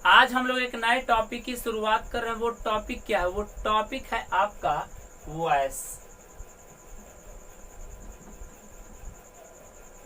आज हम लोग एक नए टॉपिक की शुरुआत कर रहे हैं। वो टॉपिक क्या है? वो टॉपिक है आपका वॉइस।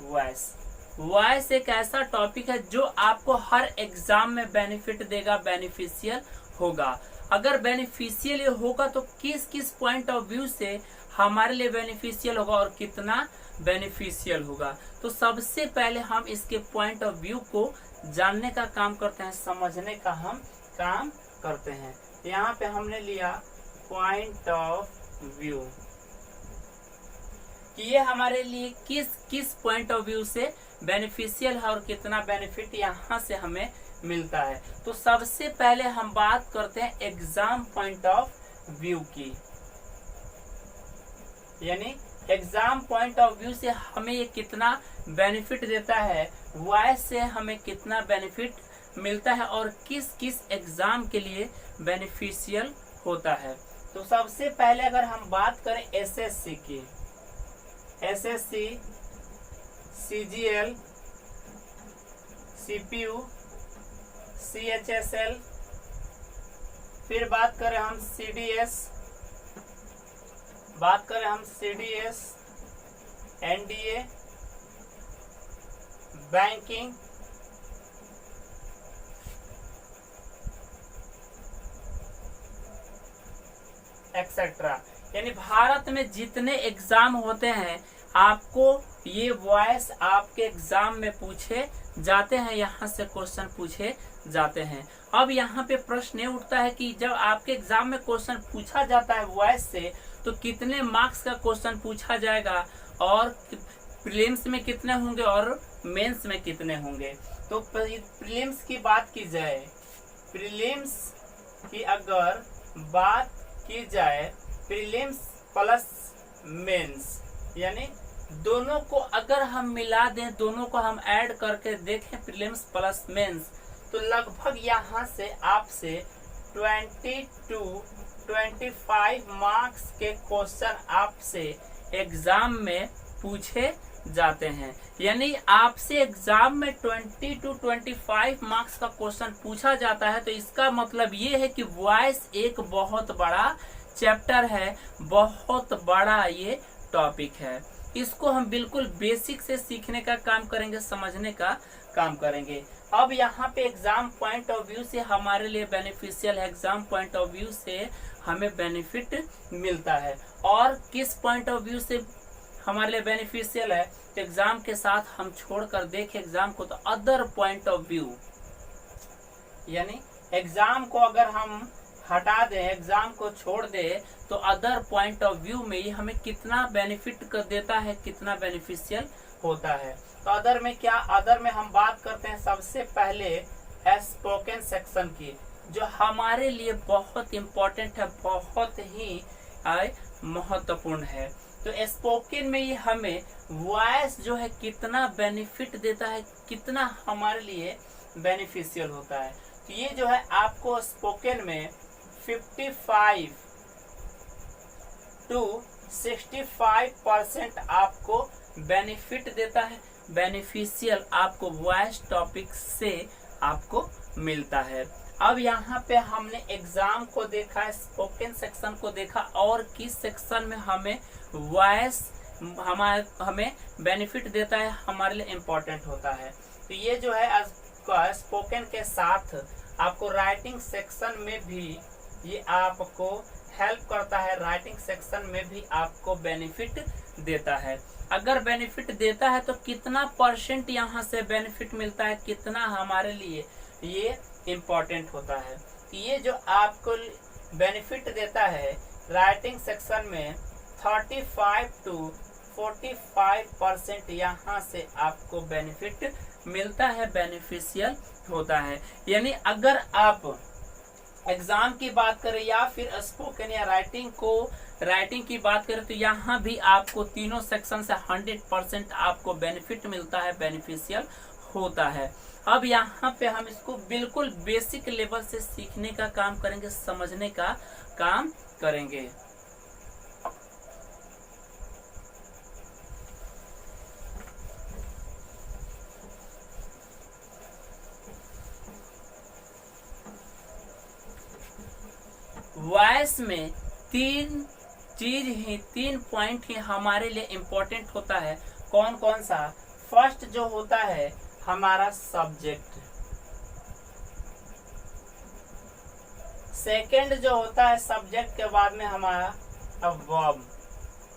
वॉइस वॉइस एक ऐसा टॉपिक है जो आपको हर एग्जाम में बेनिफिट देगा, बेनिफिशियल होगा। अगर बेनिफिशियल होगा तो किस किस पॉइंट ऑफ व्यू से हमारे लिए बेनिफिशियल होगा और कितना बेनिफिशियल होगा। तो सबसे पहले हम इसके पॉइंट ऑफ व्यू को जानने का काम करते हैं, समझने का हम काम करते हैं। यहाँ पे हमने लिया पॉइंट ऑफ व्यू कि ये हमारे लिए किस किस पॉइंट ऑफ व्यू से बेनिफिशियल है और कितना बेनिफिट यहाँ से हमें मिलता है। तो सबसे पहले हम बात करते हैं एग्जाम पॉइंट ऑफ व्यू की, यानी एग्जाम पॉइंट ऑफ व्यू से हमें ये कितना बेनिफिट देता है, वॉइस से हमें कितना बेनिफिट मिलता है और किस किस एग्जाम के लिए बेनिफिशियल होता है। तो सबसे पहले अगर हम बात करें एसएससी की, एसएससी, सीजीएल, सीपीयू, सीएचएसएल, फिर बात करें हम सीडीएस, बात करें हम सीडीएस, एनडीए, बैंकिंग, एक्सेट्रा। यानी भारत में जितने एग्जाम होते हैं आपको ये वॉइस आपके एग्जाम में पूछे जाते हैं, यहाँ से क्वेश्चन पूछे जाते हैं। अब यहाँ पे प्रश्न ये उठता है कि जब आपके एग्जाम में क्वेश्चन पूछा जाता है वॉइस से तो कितने मार्क्स का क्वेश्चन पूछा जाएगा और प्रीलिम्स में कितने होंगे और मेंस में कितने होंगे। तो प्रीलिम्स की बात की जाए, प्रीलिम्स की अगर बात की जाए, प्रीलिम्स प्लस मेंस यानी दोनों को अगर हम मिला दें, दोनों को हम ऐड करके देखें प्रीलिम्स प्लस मेंस, तो लगभग यहाँ से आपसे 22-25 मार्क्स के क्वेश्चन आपसे एग्जाम में पूछे जाते हैं। यानी आपसे एग्जाम में 20-25 मार्क्स का क्वेश्चन पूछा जाता है। तो इसका मतलब ये है कि वॉइस एक बहुत बड़ा चैप्टर है, बहुत बड़ा ये टॉपिक है। इसको हम बिल्कुल बेसिक से सीखने का काम करेंगे, समझने का काम करेंगे। अब यहाँ पे एग्जाम पॉइंट ऑफ व्यू से हमारे लिए बेनिफिशियल है, एग्जाम पॉइंट ऑफ व्यू से हमें बेनिफिट मिलता है। और किस पॉइंट ऑफ व्यू से हमारे लिए बेनिफिशियल है, तो एग्जाम के साथ हम छोड़कर देखें एग्जाम को, तो अदर पॉइंट ऑफ व्यू, यानी एग्जाम को अगर हम हटा दें, एग्जाम को छोड़ दे, तो अदर पॉइंट ऑफ व्यू में ये हमें कितना बेनिफिट कर देता है, कितना बेनिफिशियल होता है। तो अदर में क्या, अदर में हम बात करते हैं सबसे पहले स्पोकन सेक्शन की, जो हमारे लिए बहुत इंपॉर्टेंट है, बहुत ही महत्वपूर्ण है। तो स्पोकन में ये हमें वॉइस जो है कितना बेनिफिट देता है, कितना हमारे लिए बेनिफिशियल होता है। तो ये जो है आपको स्पोकन में 55 to 65% आपको बेनिफिट देता है, बेनिफिशियल आपको वॉइस टॉपिक से आपको मिलता है। अब यहाँ पे हमने एग्जाम को देखा, स्पोकन सेक्शन को देखा, और किस सेक्शन में हमें वॉइस हमें बेनिफिट देता है, हमारे लिए इम्पोर्टेंट होता है। तो ये जो है स्पोकन के साथ आपको राइटिंग सेक्शन में भी ये आपको हेल्प करता है, राइटिंग सेक्शन में भी आपको बेनिफिट देता है। अगर बेनिफिट देता है तो कितना परसेंट यहाँ से बेनिफिट मिलता है, कितना हमारे लिए ये इम्पोर्टेंट होता है। ये जो आपको बेनिफिट देता है राइटिंग सेक्शन में 35 to 45% यहाँ से आपको बेनिफिट मिलता है, बेनिफिशियल होता है। यानी अगर आप एग्जाम की बात करें या फिर स्पोकन या राइटिंग की बात करें, तो यहाँ भी आपको तीनों सेक्शन से 100% आपको बेनिफिट मिलता है, बेनिफिशियल होता है। अब यहाँ पे हम इसको बिल्कुल बेसिक लेवल से सीखने का काम करेंगे, समझने का काम करेंगे। वॉइस में तीन पॉइंट ही हमारे लिए इम्पोर्टेंट होता है। कौन कौन सा? फर्स्ट जो होता है हमारा सब्जेक्ट, सेकंड जो होता है सब्जेक्ट के बाद में हमारा वर्ब,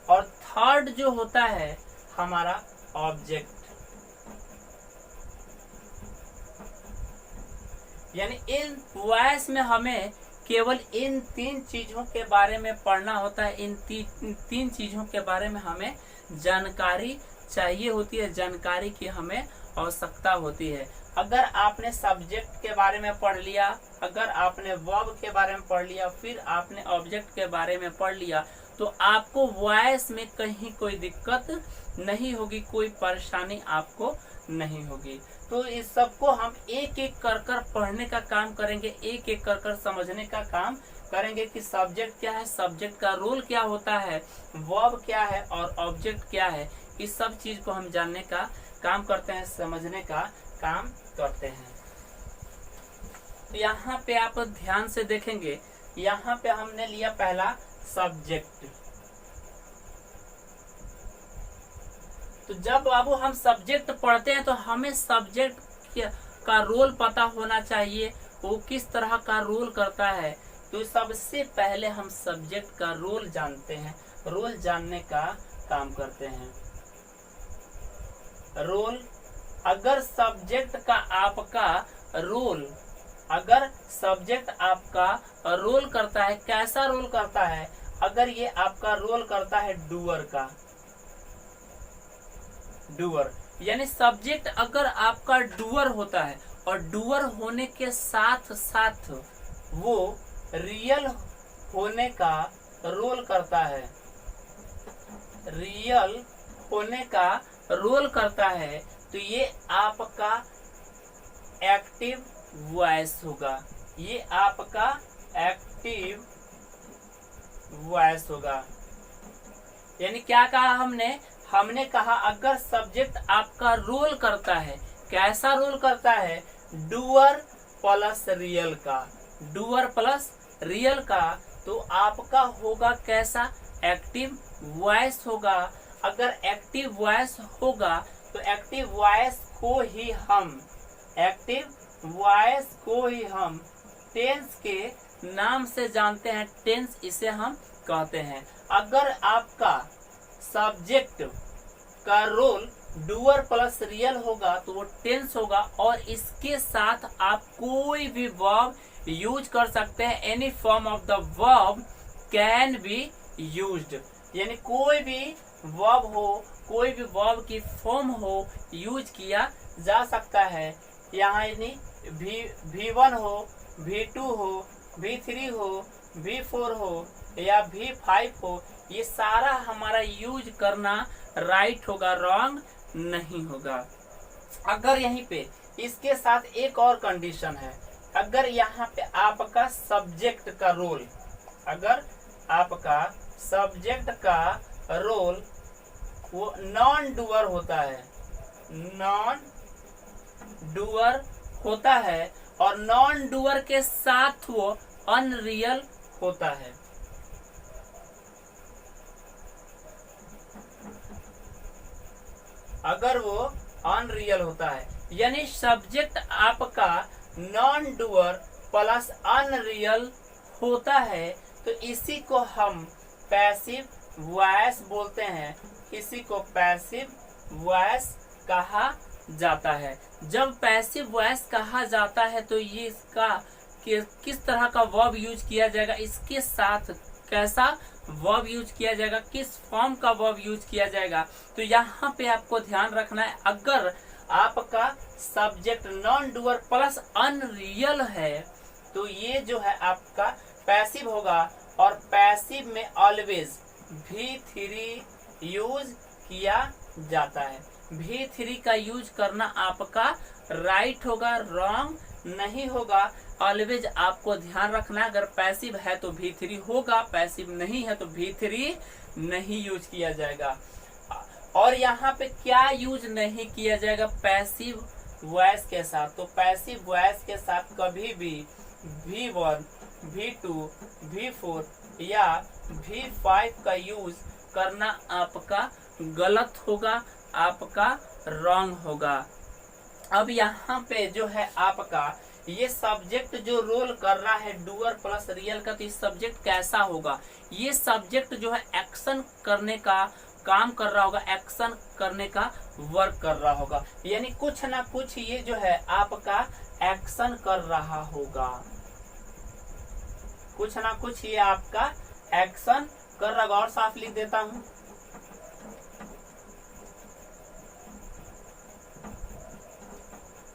और थर्ड जो होता है हमारा ऑब्जेक्ट। यानी इन वॉइस में हमें केवल इन तीन चीजों के बारे में पढ़ना होता है। इन तीन चीजों के बारे में हमें जानकारी चाहिए होती है, जानकारी की हमें आवश्यकता होती है। अगर आपने सब्जेक्ट के बारे में पढ़ लिया, अगर आपने वर्ब के बारे में पढ़ लिया, फिर आपने ऑब्जेक्ट के बारे में पढ़ लिया, तो आपको वॉइस में कहीं कोई दिक्कत नहीं होगी, कोई परेशानी आपको नहीं होगी। तो इस सबको हम एक एक कर पढ़ने का काम करेंगे, एक एक कर समझने का काम करेंगे कि सब्जेक्ट क्या है, सब्जेक्ट का रोल क्या होता है, वर्ब क्या है और ऑब्जेक्ट क्या है। इस सब चीज को हम जानने का काम करते हैं, समझने का काम करते हैं। तो यहाँ पे आप ध्यान से देखेंगे, यहाँ पे हमने लिया पहला सब्जेक्ट। तो जब बाबू हम सब्जेक्ट पढ़ते हैं तो हमें सब्जेक्ट का रोल पता होना चाहिए, वो किस तरह का रोल करता है। तो सबसे पहले हम सब्जेक्ट का रोल जानते हैं, रोल जानने का काम करते हैं। रोल, अगर सब्जेक्ट का आपका रोल, अगर सब्जेक्ट आपका रोल करता है, कैसा रोल करता है? अगर ये आपका रोल करता है डूअर का, डूअर यानी सब्जेक्ट अगर आपका डूअर होता है और डूअर होने के साथ साथ वो रियल होने का रोल करता है, रियल होने का रोल करता है, तो ये आपका एक्टिव वॉइस होगा, ये आपका एक्टिव वॉइस होगा। यानी क्या कहा हमने? हमने कहा अगर सब्जेक्ट आपका रोल करता है, कैसा रोल करता है? डूअर प्लस रियल का, डूअर प्लस रियल का, तो आपका होगा कैसा? एक्टिव वॉइस होगा। अगर एक्टिव वॉइस होगा तो एक्टिव वॉइस को ही हम, एक्टिव वॉइस को ही हम टेंस के नाम से जानते हैं, टेंस इसे हम कहते हैं। अगर आपका सब्जेक्ट का रोल डूअर प्लस रियल होगा तो वो टेंस होगा, और इसके साथ आप कोई भी वर्ब यूज कर सकते हैं। Any form of the verb can be used, यानी कोई भी वर्ब हो, कोई भी वर्ब की फॉर्म हो, यूज किया जा सकता है। यहाँ यानी V1 हो, V2 हो, V3 हो, V4 हो या V5 हो, ये सारा हमारा यूज करना राइट होगा, रॉन्ग नहीं होगा। अगर यहीं पे इसके साथ एक और कंडीशन है, अगर यहाँ पे आपका सब्जेक्ट का रोल, अगर आपका सब्जेक्ट का रोल वो नॉन डूअर होता है, नॉन डूअर होता है और नॉन डूअर के साथ वो अनरियल होता है, अगर वो अनरियल होता है, यानी सब्जेक्ट आपका नॉन डूअर प्लस अनरियल होता है, तो इसी को हम पैसिव वॉइस बोलते हैं, इसी को पैसिव वॉइस कहा जाता है। जब पैसिव वॉइस कहा जाता है तो ये इसका किस तरह का वर्ब यूज किया जाएगा, इसके साथ कैसा वर्ब यूज किया जाएगा, किस फॉर्म का वर्ब यूज किया जाएगा, तो यहाँ पे आपको ध्यान रखना है। अगर आपका subject non doer plus unreal है तो ये जो है आपका पैसिव होगा, और पैसिव में ऑलवेज V3 यूज किया जाता है। V3 का यूज करना आपका राइट होगा, रॉन्ग नहीं होगा। ऑलवेज आपको ध्यान रखना, अगर पैसिव है तो V3 होगा, पैसिव नहीं है तो V3 नहीं यूज किया जाएगा। और यहाँ पे क्या यूज नहीं किया जाएगा पैसिव वॉइस के साथ? तो पैसिव वॉइस के साथ कभी भी V1 V2, V4 या V5 का यूज करना आपका गलत होगा, आपका रॉन्ग होगा। अब यहाँ पे जो है आपका ये सब्जेक्ट जो रोल कर रहा है डूअर प्लस रियल का, तो ये सब्जेक्ट कैसा होगा? ये सब्जेक्ट जो है एक्शन करने का काम कर रहा होगा, एक्शन करने का वर्क कर रहा होगा, यानी कुछ ना कुछ ये जो है आपका एक्शन कर रहा होगा, कुछ ना कुछ ये आपका एक्शन कर रहा होगा। और साफ लिख देता हूं,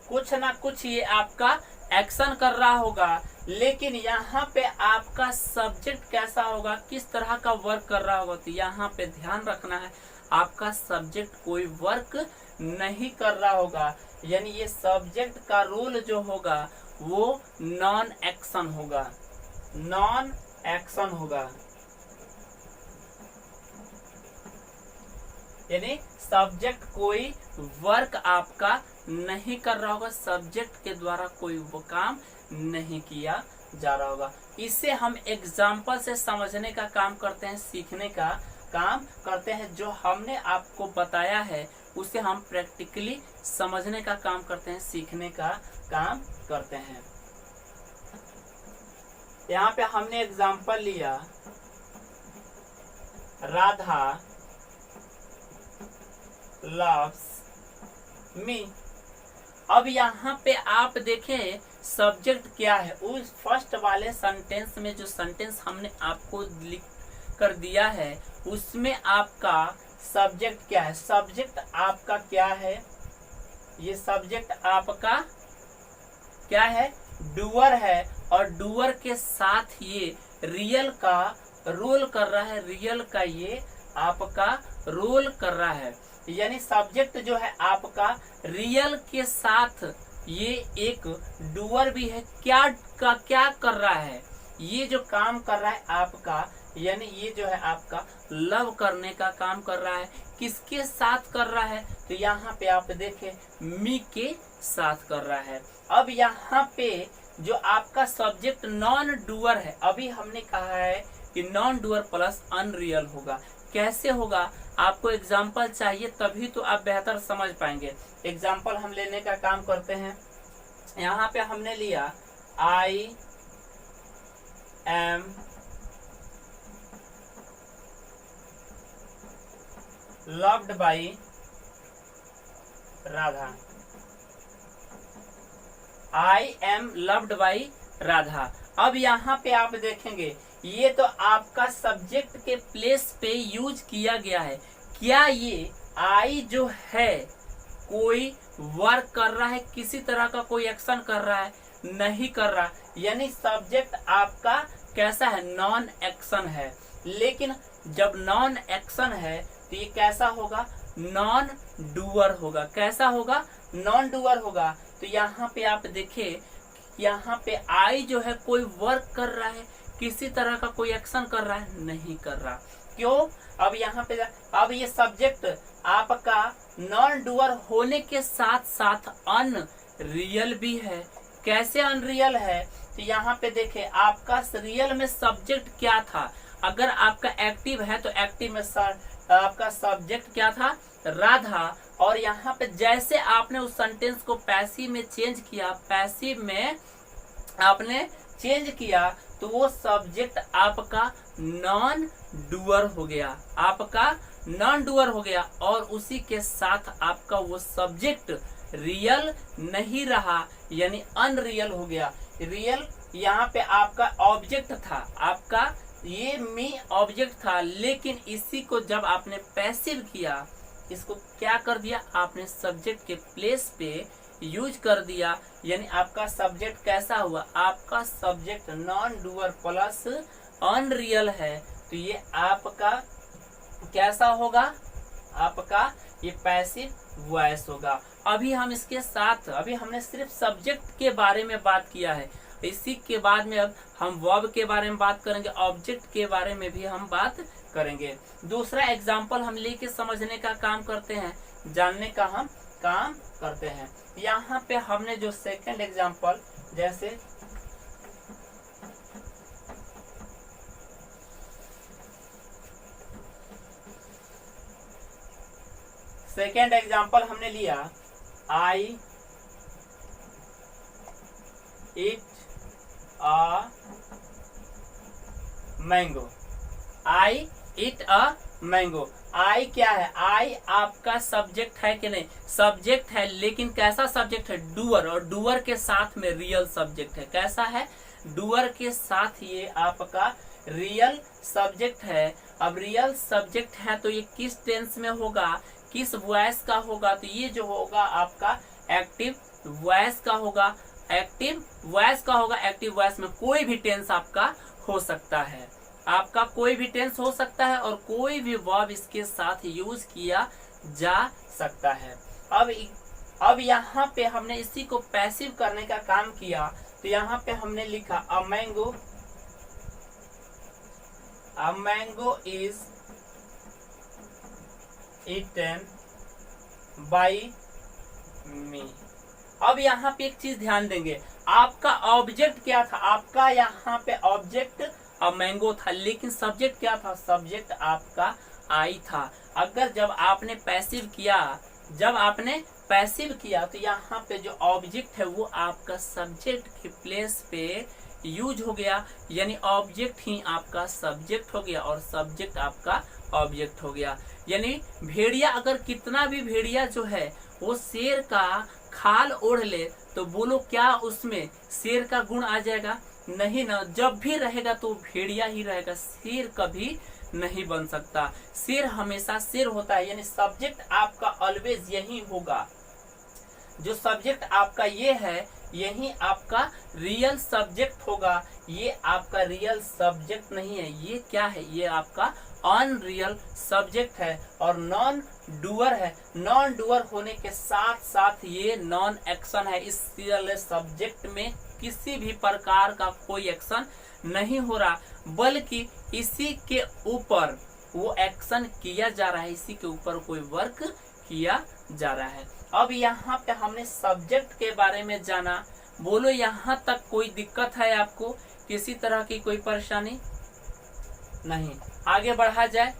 कुछ ना कुछ ये आपका एक्शन कर रहा होगा, लेकिन यहाँ पे आपका सब्जेक्ट कैसा होगा, किस तरह का वर्क कर रहा होगा, तो यहाँ पे ध्यान रखना है आपका सब्जेक्ट कोई वर्क नहीं कर रहा होगा, यानी ये सब्जेक्ट का रोल जो होगा वो नॉन एक्शन होगा, नॉन एक्शन होगा, यानी सब्जेक्ट कोई वर्क आपका नहीं कर रहा होगा, सब्जेक्ट के द्वारा कोई वो काम नहीं किया जा रहा होगा। इसे हम एग्जाम्पल से समझने का काम करते हैं, सीखने का काम करते हैं। जो हमने आपको बताया है उसे हम प्रैक्टिकली समझने का काम करते हैं, सीखने का काम करते हैं। यहाँ पे हमने एग्जाम्पल लिया, राधा loves me। अब यहाँ पे आप देखें सब्जेक्ट क्या है, उस फर्स्ट वाले सेंटेंस में जो सेंटेंस हमने आपको लिख कर दिया है उसमें आपका सब्जेक्ट क्या है, सब्जेक्ट आपका क्या है, ये सब्जेक्ट आपका क्या है, डूअर है, और डूअर के साथ ये रियल का रोल कर रहा है, रियल का ये आपका रोल कर रहा है, यानी सब्जेक्ट जो है आपका रियल के साथ ये एक डूअर भी है। क्या कर रहा है, ये जो काम कर रहा है आपका, यानी ये जो है आपका लव करने का काम कर रहा है। किसके साथ कर रहा है, तो यहाँ पे आप देखें मी के साथ कर रहा है। अब यहाँ पे जो आपका सब्जेक्ट नॉन डूअर है, अभी हमने कहा है कि नॉन डूअर प्लस अनरियल होगा। कैसे होगा, आपको एग्जाम्पल चाहिए तभी तो आप बेहतर समझ पाएंगे। एग्जाम्पल हम लेने का काम करते हैं। यहाँ पे हमने लिया आई am loved by Radha, I am loved by Radha. अब यहाँ पे आप देखेंगे ये तो आपका सब्जेक्ट के प्लेस पे यूज किया गया है। क्या ये आई जो है कोई वर्क कर रहा है, किसी तरह का कोई एक्शन कर रहा है, नहीं कर रहा, यानी सब्जेक्ट आपका कैसा है, नॉन एक्शन है। लेकिन जब नॉन एक्शन है तो ये कैसा होगा, नॉन डूअर होगा। कैसा होगा, नॉन डूअर होगा। तो यहाँ पे आप देखें, यहाँ पे आई जो है कोई वर्क कर रहा है, किसी तरह का कोई एक्शन कर रहा है, नहीं कर रहा। क्यों, अब यहाँ पे अब ये सब्जेक्ट आपका नॉन डूअर होने के साथ साथ अनरियल भी है। कैसे अनरियल है, तो यहाँ पे देखे आपका रियल में सब्जेक्ट क्या था। अगर आपका एक्टिव है तो एक्टिव में आपका सब्जेक्ट क्या था, राधा। और यहाँ पे जैसे आपने उस सेंटेंस को पैसिव में चेंज किया, पैसिव में आपने चेंज किया, तो वो सब्जेक्ट आपका नॉन डूअर हो गया, आपका नॉन डूअर हो गया। और उसी के साथ आपका वो सब्जेक्ट रियल नहीं रहा, यानी अनरियल हो गया। रियल यहाँ पे आपका ऑब्जेक्ट था, आपका ये मी ऑब्जेक्ट था, लेकिन इसी को जब आपने पैसिव किया, इसको क्या कर दिया, आपने सब्जेक्ट के प्लेस पे यूज कर दिया, यानी आपका सब्जेक्ट कैसा हुआ, आपका subject non doer plus unreal है। तो ये आपका कैसा होगा, आपका ये पैसिव वॉइस होगा। अभी हम इसके साथ, अभी हमने सिर्फ सब्जेक्ट के बारे में बात किया है, इसी के बाद में अब हम वर्ब के बारे में बात करेंगे, ऑब्जेक्ट के बारे में भी हम बात करेंगे। दूसरा एग्जाम्पल हम लेके समझने का काम करते हैं, जानने का हम काम करते हैं। यहाँ पे हमने जो सेकंड एग्जाम्पल, जैसे सेकेंड एग्जाम्पल हमने लिया I eat a mango. I eat a mango. I क्या है? आई आपका सब्जेक्ट है कि नहीं? सब्जेक्ट है, लेकिन कैसा सब्जेक्ट है? डूअर, और डूअर के साथ में रियल सब्जेक्ट है। कैसा है? डूअर के साथ ये आपका रियल सब्जेक्ट है। अब रियल सब्जेक्ट है तो ये किस टेंस में होगा, किस वॉइस का होगा? तो ये जो होगा आपका एक्टिव वॉइस का होगा। एक्टिव वॉइस का होगा। एक्टिव वॉइस में कोई भी टेंस आपका हो सकता है, आपका कोई भी टेंस हो सकता है और कोई भी वर्ब इसके साथ यूज किया जा सकता है। अब यहाँ पे हमने इसी को पैसिव करने का काम किया, तो यहाँ पे हमने लिखा a mango is eaten by me. अब यहाँ पे एक चीज ध्यान देंगे, आपका ऑब्जेक्ट क्या था? आपका यहाँ पे ऑब्जेक्ट अ मैंगो था, लेकिन सब्जेक्ट क्या था? सब्जेक्ट आपका आई था। अगर जब आपने पैसिव किया तो यहाँ पे जो ऑब्जेक्ट है वो आपका सब्जेक्ट के प्लेस पे यूज हो गया, यानी ऑब्जेक्ट ही आपका सब्जेक्ट हो गया और सब्जेक्ट आपका ऑब्जेक्ट हो गया। यानी भेड़िया, अगर कितना भी भेड़िया जो है वो शेर का खाल ओढ़ ले तो बोलो क्या उसमें शेर का गुण आ जाएगा? नहीं ना। जब भी रहेगा तो भेड़िया ही रहेगा, शेर कभी नहीं बन सकता। शेर हमेशा शेर होता है, यानी सब्जेक्ट आपका ऑलवेज यही होगा। जो सब्जेक्ट आपका ये है यही आपका रियल सब्जेक्ट होगा। ये आपका रियल सब्जेक्ट नहीं है, ये क्या है? ये आपका अनरियल सब्जेक्ट है और नॉन डूअर है। नॉन डूअर होने के साथ साथ ये नॉन एक्शन है। इस रियल सब्जेक्ट में किसी भी प्रकार का कोई एक्शन नहीं हो रहा, बल्कि इसी के ऊपर वो एक्शन किया जा रहा है, इसी के ऊपर कोई वर्क किया जा रहा है। अब यहाँ पे हमने सब्जेक्ट के बारे में जाना। बोलो यहाँ तक कोई दिक्कत है आपको? किसी तरह की कोई परेशानी नहीं? आगे बढ़ा जाए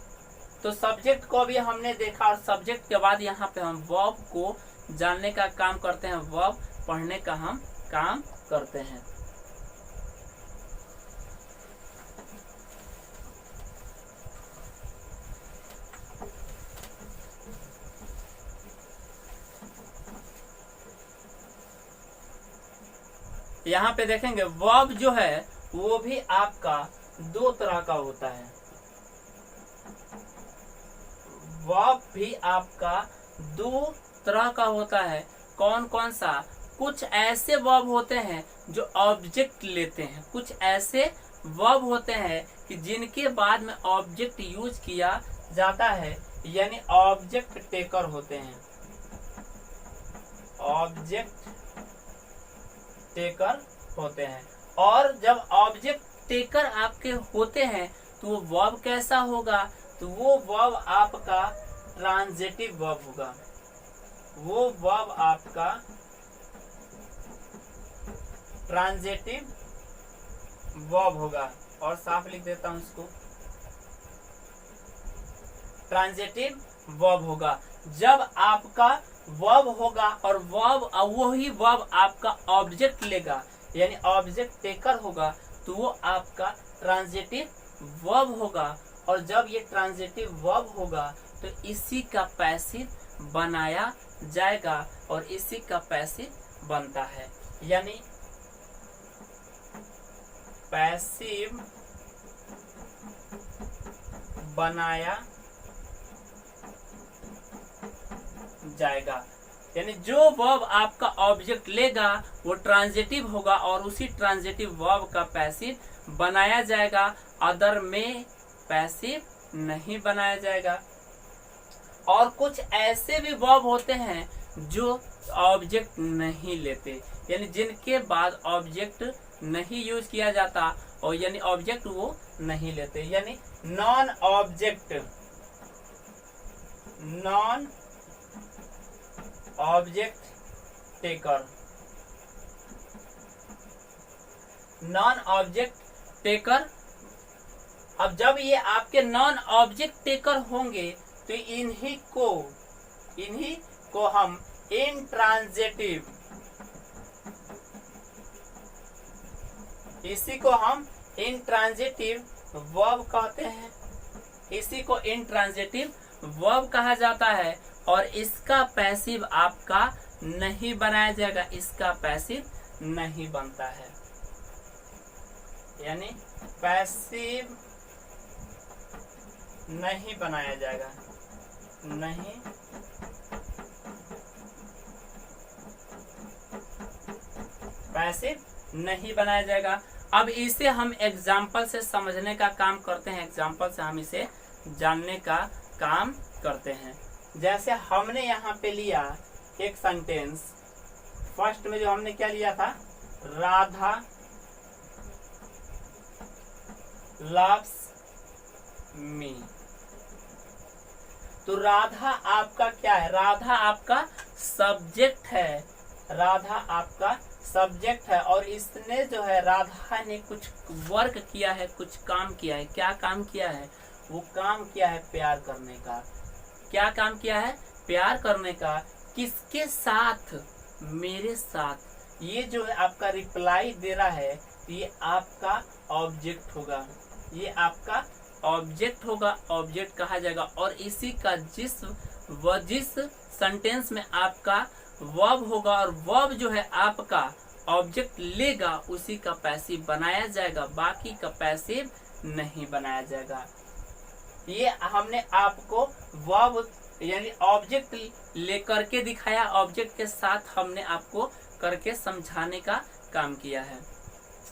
तो सब्जेक्ट को भी हमने देखा और सब्जेक्ट के बाद यहाँ पे हम वर्ब को जानने का काम करते हैं, वर्ब पढ़ने का हम काम करते हैं। यहाँ पे देखेंगे वर्ब जो है वो भी आपका दो तरह का होता है। वर्ब भी आपका दो तरह का होता है। कौन कौन सा? कुछ ऐसे वर्ब होते हैं जो ऑब्जेक्ट लेते हैं, कुछ ऐसे वर्ब होते हैं कि जिनके बाद में ऑब्जेक्ट यूज किया जाता है, यानी ऑब्जेक्ट टेकर होते हैं। ऑब्जेक्ट टेकर होते हैं। और जब ऑब्जेक्ट टेकर आपके होते हैं तो वो वर्ब कैसा होगा? तो वो वर्ब आपका ट्रांजिटिव वर्ब होगा। वो वर्ब आपका ट्रांजिटिव वर्ब होगा। और साफ लिख देता हूं इसको, ट्रांजिटिव वर्ब होगा। जब आपका वर्ब होगा और वर्ब वही वर्ब आपका ऑब्जेक्ट लेगा, यानी ऑब्जेक्ट टेकर होगा, तो वो आपका ट्रांजिटिव वर्ब होगा। और जब ये ट्रांजिटिव वर्ब होगा तो इसी का पैसिव बनाया जाएगा और इसी का पैसिव बनता है, यानी पैसिव बनाया जाएगा। यानी जो वर्ब आपका ऑब्जेक्ट लेगा वो ट्रांजिटिव होगा और उसी ट्रांजिटिव वर्ब का पैसिव बनाया जाएगा, अदर में पैसिव नहीं बनाया जाएगा। और कुछ ऐसे भी वर्ब होते हैं जो ऑब्जेक्ट नहीं लेते, यानी जिनके बाद ऑब्जेक्ट नहीं यूज किया जाता और यानी ऑब्जेक्ट वो नहीं लेते, यानी non object taker. Non object taker. अब जब ये आपके नॉन ऑब्जेक्ट टेकर होंगे तो इन्हीं को इन्हीं को हम इंट्रांजिटिव, इसी को हम इंट्रांजिटिव वर्ब कहते हैं, इसी को इंट्रांजिटिव वर्ब कहा जाता है। और इसका पैसिव आपका नहीं बनाया जाएगा, इसका पैसिव नहीं बनता है, यानी पैसिव नहीं बनाया जाएगा, नहीं पैसिव नहीं बनाया जाएगा। अब इसे हम एग्जाम्पल से समझने का काम करते हैं, एग्जाम्पल से हम इसे जानने का काम करते हैं। जैसे हमने यहाँ पे लिया एक सेंटेंस, फर्स्ट में जो हमने क्या लिया था, राधा लव्स मी। तो राधा आपका क्या है, राधा आपका सब्जेक्ट है, राधा आपका सब्जेक्ट है। और इसने जो है, राधा ने कुछ वर्क किया है, कुछ काम किया है। क्या काम किया है, वो काम किया है प्यार करने का। क्या काम किया है, प्यार करने का। किसके साथ, मेरे साथ। ये जो है आपका रिप्लाई दे रहा है, ये आपका ऑब्जेक्ट होगा, ये आपका ऑब्जेक्ट होगा, ऑब्जेक्ट कहा जाएगा। और इसी का जिस सेंटेंस में आपका वर्ब होगा और वर्ब जो है आपका ऑब्जेक्ट लेगा, उसी का पैसिव बनाया जाएगा, बाकी का पैसिव नहीं बनाया जाएगा। ये हमने आपको वर्ब यानी ऑब्जेक्ट लेकर के दिखाया, ऑब्जेक्ट के साथ हमने आपको करके समझाने का काम किया है।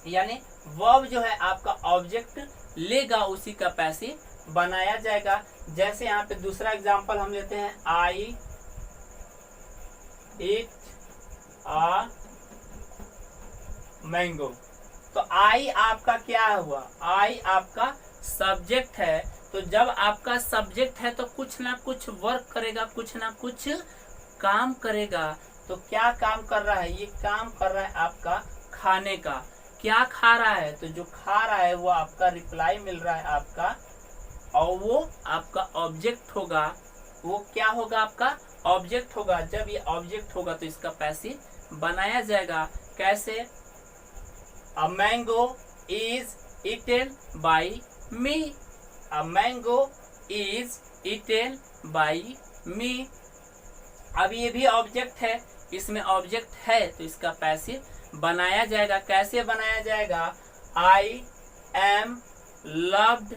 यानी वर्ब जो है आपका ऑब्जेक्ट लेगा, उसी का पैसिव बनाया जाएगा। जैसे यहाँ पे दूसरा एग्जांपल हम लेते हैं, आई ईट अ मैंगो। तो आई आपका क्या हुआ, आई आपका सब्जेक्ट है। तो जब आपका सब्जेक्ट है तो कुछ ना कुछ वर्क करेगा, कुछ ना कुछ काम करेगा। तो क्या काम कर रहा है, ये काम कर रहा है आपका खाने का। क्या खा रहा है, तो जो खा रहा है वो आपका रिप्लाई मिल रहा है आपका, और वो आपका ऑब्जेक्ट होगा। वो क्या होगा, आपका ऑब्जेक्ट होगा। जब ये ऑब्जेक्ट होगा तो इसका पैसिव बनाया जाएगा। कैसे, a mango is eaten by me, a mango is eaten by me. अब ये भी ऑब्जेक्ट है, इसमें ऑब्जेक्ट है तो इसका पैसिव बनाया जाएगा। कैसे बनाया जाएगा, आई am loved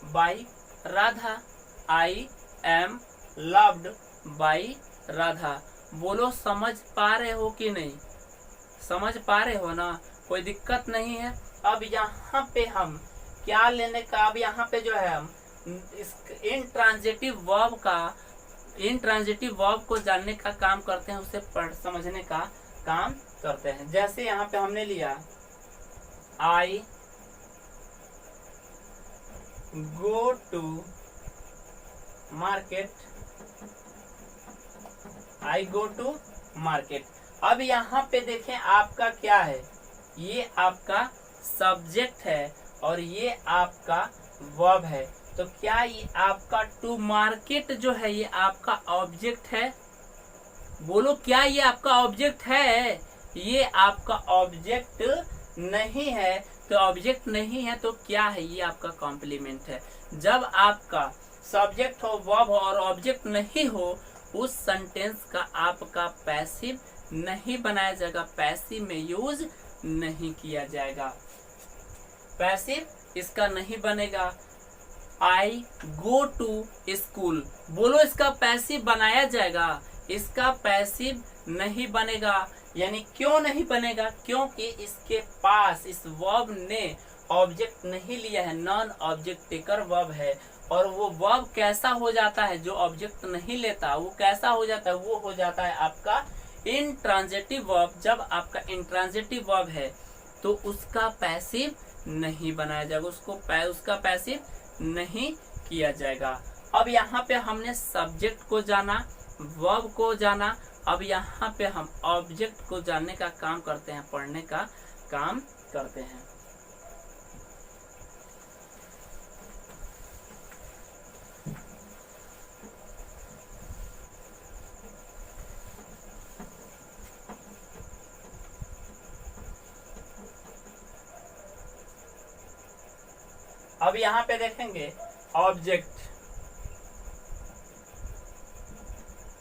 by Radha, I am loved by Radha. बोलो समझ पा रहे हो कि नहीं, समझ पा रहे हो ना, कोई दिक्कत नहीं है। अब यहाँ पे हम क्या लेने का, अब यहाँ पे जो है हम इस इंट्रांजिटिव वर्ब का, इंट्रांजिटिव वर्ब को जानने का काम करते हैं, उसे समझने का काम करते हैं। जैसे यहाँ पे हमने लिया, I go to market, I go to market. अब यहाँ पे देखें आपका क्या है, ये आपका सब्जेक्ट है और ये आपका वर्ब है। तो क्या ये आपका टू मार्केट जो है ये आपका ऑब्जेक्ट है, बोलो क्या ये आपका ऑब्जेक्ट है, ये आपका ऑब्जेक्ट नहीं है। तो ऑब्जेक्ट नहीं है तो क्या है, ये आपका कॉम्प्लीमेंट है। जब आपका सब्जेक्ट हो, वर्ब हो और ऑब्जेक्ट नहीं हो, उस सेंटेंस का आपका पैसिव नहीं बनाया जाएगा, पैसिव में यूज नहीं किया जाएगा, पैसिव इसका नहीं बनेगा। आई गो टू स्कूल, बोलो इसका पैसिव बनाया जाएगा, इसका पैसिव नहीं बनेगा। यानी क्यों नहीं बनेगा, क्योंकि इसके पास इस वर्ब ने ऑब्जेक्ट नहीं लिया है, नॉन ऑब्जेक्ट टेकर वर्ब है। और वो वर्ब कैसा हो जाता है, जो ऑब्जेक्ट नहीं लेता वो कैसा हो जाता है, वो हो जाता है आपका इंट्रांजिटिव वर्ब। जब आपका इंट्रांजिटिव वर्ब है तो उसका पैसिव नहीं बनाया जाएगा, उसका पैसिव नहीं किया जाएगा। अब यहाँ पे हमने सब्जेक्ट को जाना, वर्ब को जाना। अब यहाँ पे हम ऑब्जेक्ट को जानने का काम करते हैं, पढ़ने का काम करते हैं। अब यहाँ पे देखेंगे ऑब्जेक्ट।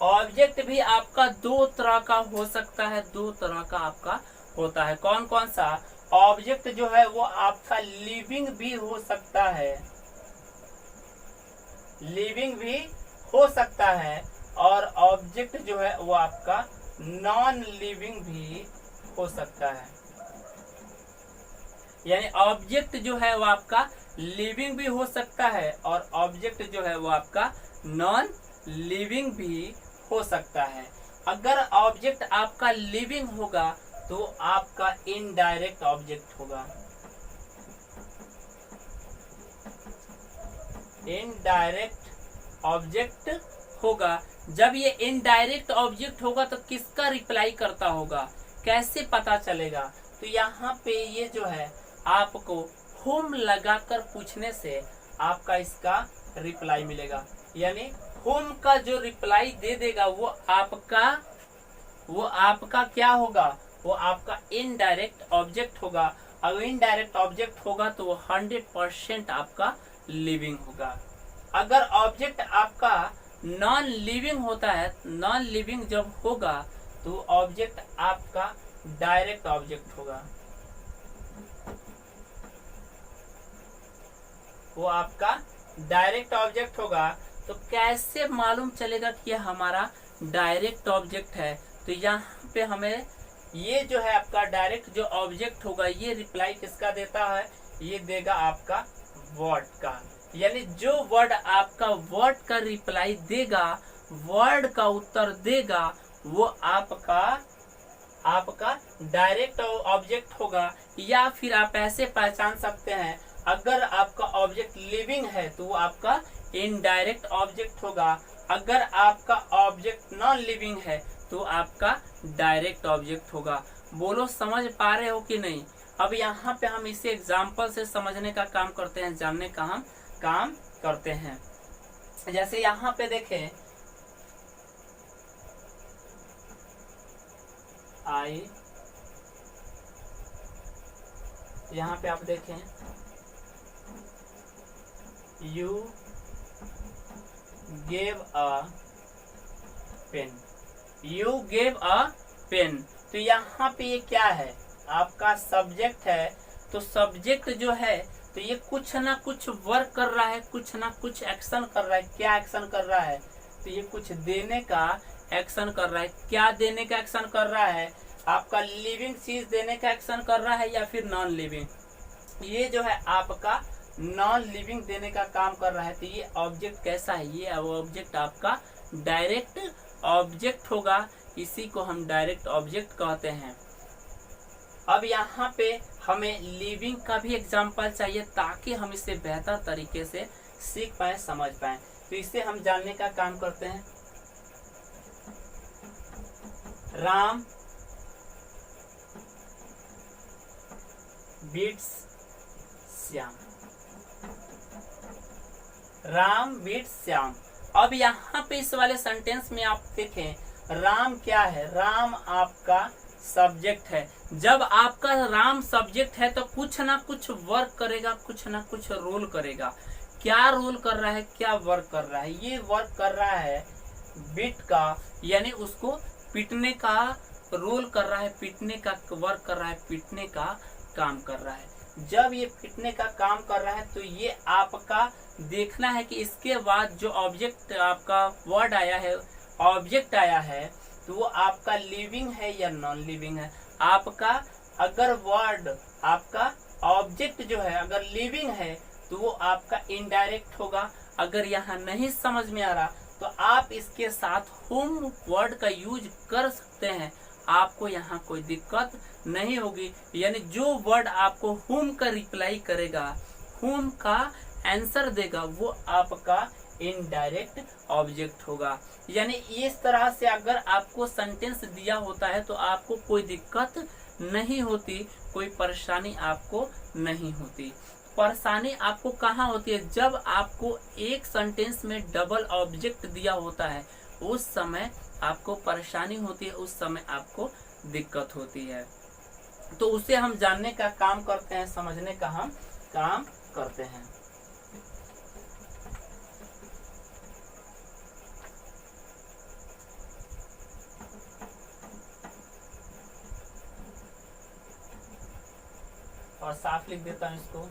ऑब्जेक्ट भी आपका दो तरह का हो सकता है, दो तरह का आपका होता है। कौन कौन सा? ऑब्जेक्ट जो है वो आपका लिविंग भी हो सकता है, लिविंग भी हो सकता है, और ऑब्जेक्ट जो है वो आपका नॉन लिविंग भी हो सकता है। यानी ऑब्जेक्ट जो है वो आपका लिविंग भी हो सकता है और ऑब्जेक्ट जो है वो आपका नॉन लिविंग भी हो सकता है। अगर ऑब्जेक्ट आपका लिविंग होगा तो आपका इनडायरेक्ट ऑब्जेक्ट होगा। इनडायरेक्ट ऑब्जेक्ट होगा। जब ये इनडायरेक्ट ऑब्जेक्ट होगा तो किसका रिप्लाई करता होगा, कैसे पता चलेगा? तो यहाँ पे ये जो है आपको होम लगाकर पूछने से आपका इसका रिप्लाई मिलेगा। यानी होम का जो रिप्लाई दे देगा वो आपका क्या होगा? वो आपका इनडायरेक्ट ऑब्जेक्ट होगा। अगर इनडायरेक्ट ऑब्जेक्ट होगा तो वो 100% आपका लिविंग होगा। अगर ऑब्जेक्ट आपका नॉन लिविंग होता है, नॉन लिविंग जब होगा तो ऑब्जेक्ट आपका डायरेक्ट ऑब्जेक्ट होगा। वो आपका डायरेक्ट ऑब्जेक्ट होगा। तो कैसे मालूम चलेगा कि यह हमारा डायरेक्ट ऑब्जेक्ट है? तो यहाँ पे हमें ये जो है आपका डायरेक्ट जो ऑब्जेक्ट होगा ये रिप्लाई किसका देता है? ये देगा आपका वर्ड का। यानी जो वर्ड आपका वर्ड का रिप्लाई देगा, वर्ड का उत्तर देगा, वो आपका डायरेक्ट ऑब्जेक्ट होगा। या फिर आप ऐसे पहचान सकते हैं, अगर आपका ऑब्जेक्ट लिविंग है तो वो आपका इनडायरेक्ट ऑब्जेक्ट होगा। अगर आपका ऑब्जेक्ट नॉन लिविंग है तो आपका डायरेक्ट ऑब्जेक्ट होगा। बोलो समझ पा रहे हो कि नहीं? अब यहाँ पे हम इसे एग्जाम्पल से समझने का काम करते हैं, जानने का हम काम करते हैं। जैसे यहाँ पे देखें, यहाँ पे आप देखें you gave a pen, you gave a pen. तो यहाँ पे ये क्या है? आपका सब्जेक्ट है। तो सब्जेक्ट जो है तो ये कुछ ना कुछ वर्क कर रहा है, कुछ ना कुछ एक्शन कर रहा है। क्या एक्शन कर रहा है? तो ये कुछ देने का एक्शन कर रहा है। क्या देने का एक्शन कर रहा है? आपका लिविंग चीज देने का एक्शन कर रहा है या फिर नॉन लिविंग? ये जो है आपका नॉन लिविंग देने का काम कर रहा है। तो ये ऑब्जेक्ट कैसा है? ये ऑब्जेक्ट आपका डायरेक्ट ऑब्जेक्ट होगा। इसी को हम डायरेक्ट ऑब्जेक्ट कहते हैं। अब यहाँ पे हमें लिविंग का भी एग्जाम्पल चाहिए ताकि हम इसे बेहतर तरीके से सीख पाए, समझ पाए। तो इसे हम जानने का काम करते हैं। Ram beats Shyam, Ram beats Shyam. अब यहाँ पे इस वाले सेंटेंस में आप देखें, राम क्या है? राम आपका सब्जेक्ट है। जब आपका राम सब्जेक्ट है तो कुछ ना कुछ वर्क करेगा, कुछ ना कुछ रोल करेगा। क्या रोल कर रहा है, क्या वर्क कर रहा है? ये वर्क कर रहा है बीट का, यानी उसको पीटने का रोल कर रहा है, पीटने का वर्क कर रहा है, पीटने का काम कर रहा है। जब ये पीटने का काम कर रहा है तो ये आपका देखना है कि इसके बाद जो ऑब्जेक्ट आपका वर्ड आया है, ऑब्जेक्ट आया है, तो वो आपका लिविंग है या नॉन लिविंग है। आपका अगर वर्ड आपका ऑब्जेक्ट जो है अगर लिविंग है तो वो आपका इनडायरेक्ट होगा। अगर यहाँ नहीं समझ में आ रहा तो आप इसके साथ होम वर्ड का यूज कर सकते हैं, आपको यहाँ कोई दिक्कत नहीं होगी। यानी जो वर्ड आपको होम का रिप्लाई करेगा, होम का आंसर देगा, वो आपका इनडायरेक्ट ऑब्जेक्ट होगा। यानी इस तरह से अगर आपको सेंटेंस दिया होता है तो आपको कोई दिक्कत नहीं होती, कोई परेशानी आपको नहीं होती। परेशानी आपको कहाँ होती है? जब आपको एक सेंटेंस में डबल ऑब्जेक्ट दिया होता है, उस समय आपको परेशानी होती है, उस समय आपको दिक्कत होती है। तो उसे हम जानने का काम करते हैं, समझने का हम काम करते हैं। साफ लिख देता हूं इसको।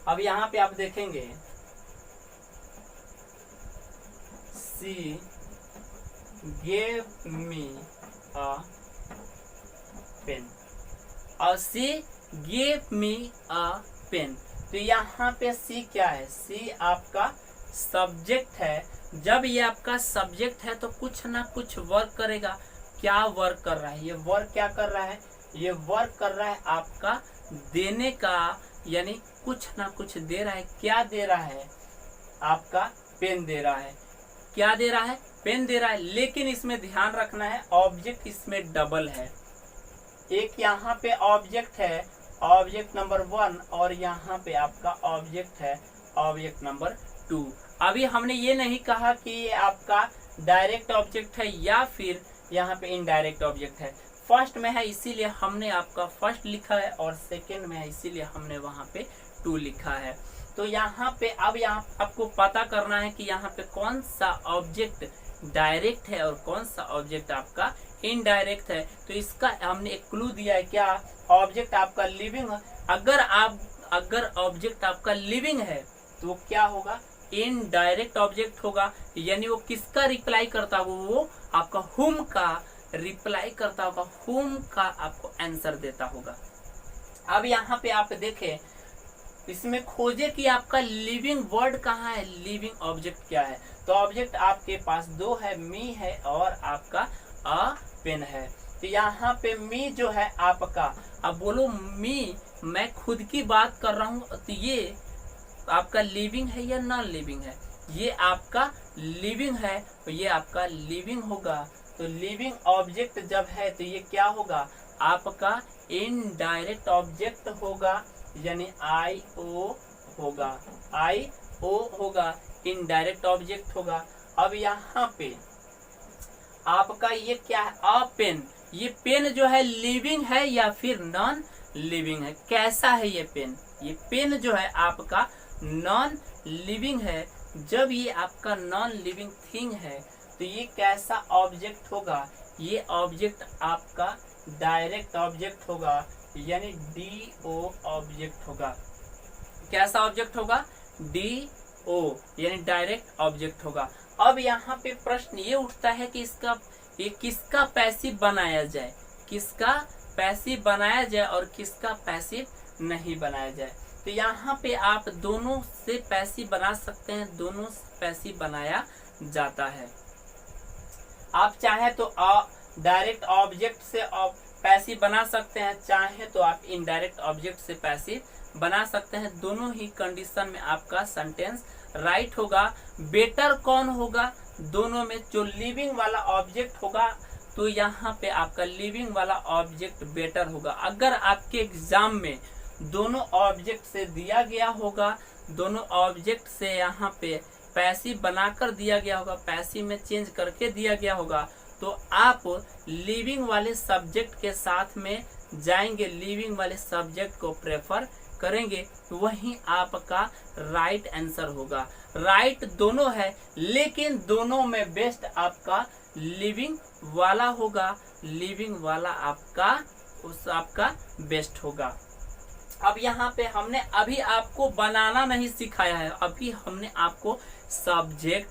अब यहाँ पे आप देखेंगे सी gave me a pen और सी gave me a pen। तो यहाँ पे सी क्या है? सी आपका सब्जेक्ट है। जब ये आपका सब्जेक्ट है तो कुछ ना कुछ वर्क करेगा। क्या वर्क कर रहा है? ये वर्क क्या कर रहा है? ये वर्क कर रहा है आपका देने का, यानी कुछ ना कुछ दे रहा है। क्या दे रहा है? आपका पेन दे रहा है। क्या दे रहा है? पेन दे रहा है। लेकिन इसमें ध्यान रखना है, ऑब्जेक्ट इसमें डबल है। एक यहाँ पे ऑब्जेक्ट है, ऑब्जेक्ट नंबर 1, और यहाँ पे आपका ऑब्जेक्ट है, ऑब्जेक्ट नंबर 2। अभी हमने ये नहीं कहा कि ये आपका डायरेक्ट ऑब्जेक्ट है या फिर यहाँ पे इनडायरेक्ट ऑब्जेक्ट है। फर्स्ट में है इसीलिए हमने आपका फर्स्ट लिखा है, और सेकेंड में है इसीलिए हमने वहाँ पे 2 लिखा है। तो यहाँ पे अब यहाँ आपको पता करना है कि यहाँ पे कौन सा ऑब्जेक्ट डायरेक्ट है और कौन सा ऑब्जेक्ट आपका इनडायरेक्ट है। तो इसका हमने एक क्लू दिया है। क्या? ऑब्जेक्ट आपका लिविंग है। अगर ऑब्जेक्ट आपका लिविंग है तो क्या होगा? इनडायरेक्ट ऑब्जेक्ट होगा, यानी वो किसका रिप्लाई करता होगा? वो आपका हुम का रिप्लाई करता होगा, हुम का आपको आंसर देता होगा। अब यहाँ पे आप देखें, इसमें खोजे कि आपका लिविंग वर्ड कहाँ है, लिविंग ऑब्जेक्ट क्या है। तो ऑब्जेक्ट आपके पास 2 है, मी है और आपका अ पेन है। तो यहाँ पे मी जो है आपका, अब बोलो मी, मैं खुद की बात कर रहा हूँ, तो ये आपका लिविंग है या नॉन लिविंग है? ये आपका लिविंग है, तो ये आपका लिविंग होगा। तो लिविंग ऑब्जेक्ट जब है तो ये क्या होगा? आपका इनडायरेक्ट ऑब्जेक्ट होगा, यानी IO होगा, IO होगा, इनडायरेक्ट ऑब्जेक्ट होगा। अब यहाँ पे आपका ये क्या है? अ पेन। ये पेन जो है लिविंग है या फिर नॉन लिविंग है? कैसा है ये पेन? ये पेन जो है आपका नॉन लिविंग है। जब ये आपका नॉन लिविंग थिंग है तो ये कैसा ऑब्जेक्ट होगा? ये ऑब्जेक्ट आपका डायरेक्ट ऑब्जेक्ट होगा, यानी DO ऑब्जेक्ट होगा। कैसा ऑब्जेक्ट होगा? DO, यानी डायरेक्ट ऑब्जेक्ट होगा। अब यहाँ पे प्रश्न ये उठता है कि ये किसका पैसिव बनाया जाए, किसका पैसिव बनाया जाए और किसका पैसिव नहीं बनाया जाए। तो यहाँ पे आप दोनों से पैसिव बना सकते हैं, दोनों से पैसिव बनाया जाता है। आप चाहे तो डायरेक्ट ऑब्जेक्ट से पैसिव बना सकते हैं, चाहे तो आप इनडायरेक्ट ऑब्जेक्ट से पैसिव बना सकते हैं। दोनों ही कंडीशन में आपका सेंटेंस राइट होगा। बेटर कौन होगा? दोनों में जो लिविंग वाला ऑब्जेक्ट होगा, तो यहाँ पे आपका लिविंग वाला ऑब्जेक्ट बेटर होगा। अगर आपके एग्जाम में दोनों ऑब्जेक्ट से दिया गया होगा, दोनों ऑब्जेक्ट से यहाँ पे पैसिव बनाकर दिया गया होगा, पैसिव में चेंज करके दिया गया होगा, तो आप लिविंग वाले सब्जेक्ट के साथ में जाएंगे, लिविंग वाले सब्जेक्ट को प्रेफर करेंगे, वही आपका राइट आंसर होगा। राइट दोनों है, लेकिन दोनों में बेस्ट आपका लिविंग वाला होगा, लिविंग वाला आपका बेस्ट होगा। अब यहाँ पे हमने अभी आपको बनाना नहीं सिखाया है, अभी हमने आपको सब्जेक्ट,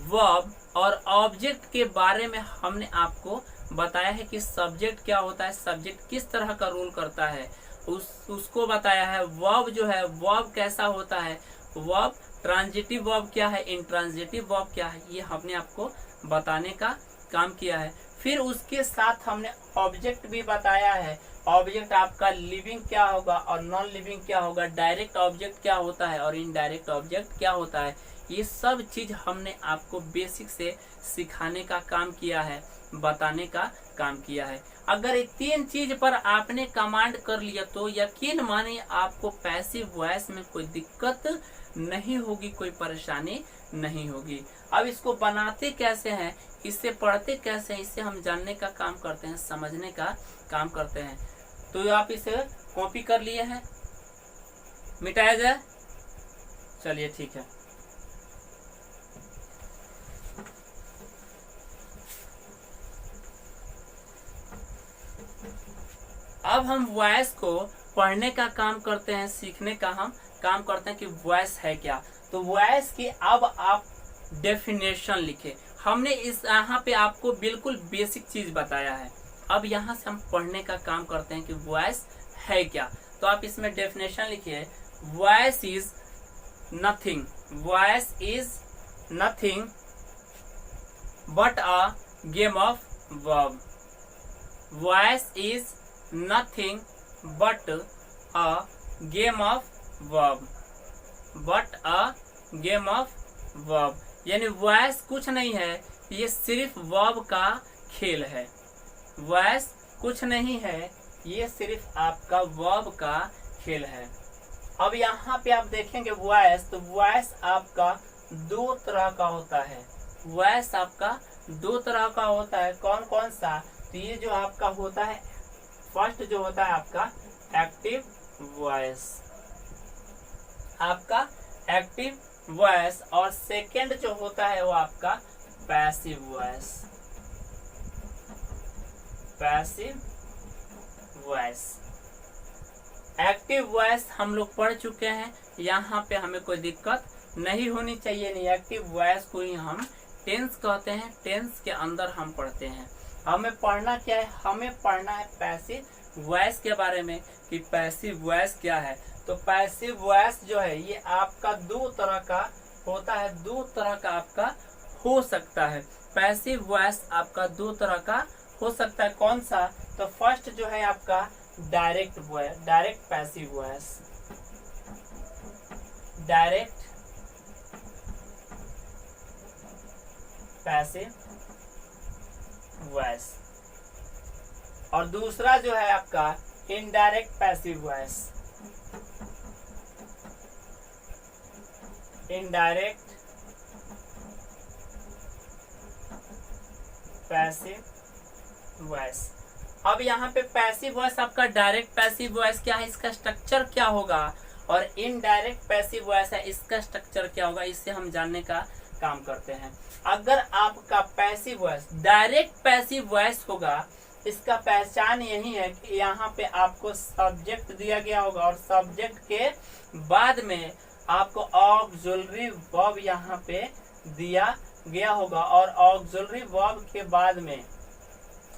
वर्ब और ऑब्जेक्ट के बारे में हमने आपको बताया है कि सब्जेक्ट क्या होता है, सब्जेक्ट किस तरह का रोल करता है, उसको बताया है। वर्ब जो है, वर्ब कैसा होता है, वर्ब ट्रांजिटिव वर्ब क्या है, इंट्रांजिटिव वर्ब क्या है, ये हमने आपको बताने का काम किया है। फिर उसके साथ हमने ऑब्जेक्ट भी बताया है। ऑब्जेक्ट आपका लिविंग क्या होगा और नॉन लिविंग क्या होगा, डायरेक्ट ऑब्जेक्ट क्या होता है और इनडायरेक्ट ऑब्जेक्ट क्या होता है, ये सब चीज हमने आपको बेसिक से सिखाने का काम किया है, बताने का काम किया है। अगर ये 3 चीज पर आपने कमांड कर लिया तो यकीन मानिए आपको पैसिव वॉइस में कोई दिक्कत नहीं होगी, कोई परेशानी नहीं होगी। अब इसको बनाते कैसे हैं, इससे पढ़ते कैसे हैं, इससे हम जानने का काम करते हैं, समझने का काम करते हैं। तो आप इसे कॉपी कर लिए हैं, मिटाया जाए? चलिए ठीक है। अब हम वॉइस को पढ़ने का काम करते हैं, सीखने का हम काम करते हैं कि वॉइस है क्या। तो वॉइस की अब आप डेफिनेशन लिखे। हमने इस यहाँ पे आपको बिल्कुल बेसिक चीज बताया है। अब यहाँ से हम पढ़ने का काम करते हैं कि वॉइस है क्या। तो आप इसमें डेफिनेशन लिखिए, voice is nothing, voice is nothing but a game of verb. Voice is nothing but a game of verb, but a game of verb. यानी वॉइस कुछ नहीं है, ये सिर्फ वर्ब का खेल है। वॉइस कुछ नहीं है, ये सिर्फ आपका वर्ब का खेल है। अब यहाँ पे आप देखेंगे वॉइस, तो वॉइस आपका दो तरह का होता है। वॉइस आपका दो तरह का होता है। कौन कौन सा? तो ये जो आपका होता है, फर्स्ट जो होता है आपका एक्टिव वॉइस, आपका एक्टिव वॉइस, और सेकंड जो होता है वो आपका passive voice, passive voice. Active voice हम लोग पढ़ चुके हैं, यहाँ पे हमें कोई दिक्कत नहीं होनी चाहिए। नहीं, एक्टिव वॉइस को ही हम टेंस कहते हैं, टेंस के अंदर हम पढ़ते हैं। हमें पढ़ना क्या है? हमें पढ़ना है पैसिव वॉइस के बारे में कि पैसिव वॉइस क्या है। तो पैसिव वॉइस जो है ये आपका दो तरह का होता है, दो तरह का आपका हो सकता है। पैसिव वॉइस आपका दो तरह का हो सकता है। कौन सा? तो फर्स्ट जो है आपका direct voice, direct passive voice, direct passive voice, और दूसरा जो है आपका indirect passive voice, indirect passive voice. अब यहाँ पे पैसिव वॉइस आपका डायरेक्ट पैसिव वॉइस क्या है, इसका स्ट्रक्चर क्या होगा, और इनडायरेक्ट पैसिव वॉइस है, इसका स्ट्रक्चर क्या होगा, इससे हम जानने का काम करते हैं। अगर आपका passive voice direct passive voice होगा, इसका पहचान यही है कि यहाँ पे आपको सब्जेक्ट दिया गया होगा और सब्जेक्ट के बाद में आपको ऑक्सिलरी वर्ब यहाँ पे दिया गया होगा, और ऑक्सिलरी वर्ब के बाद में,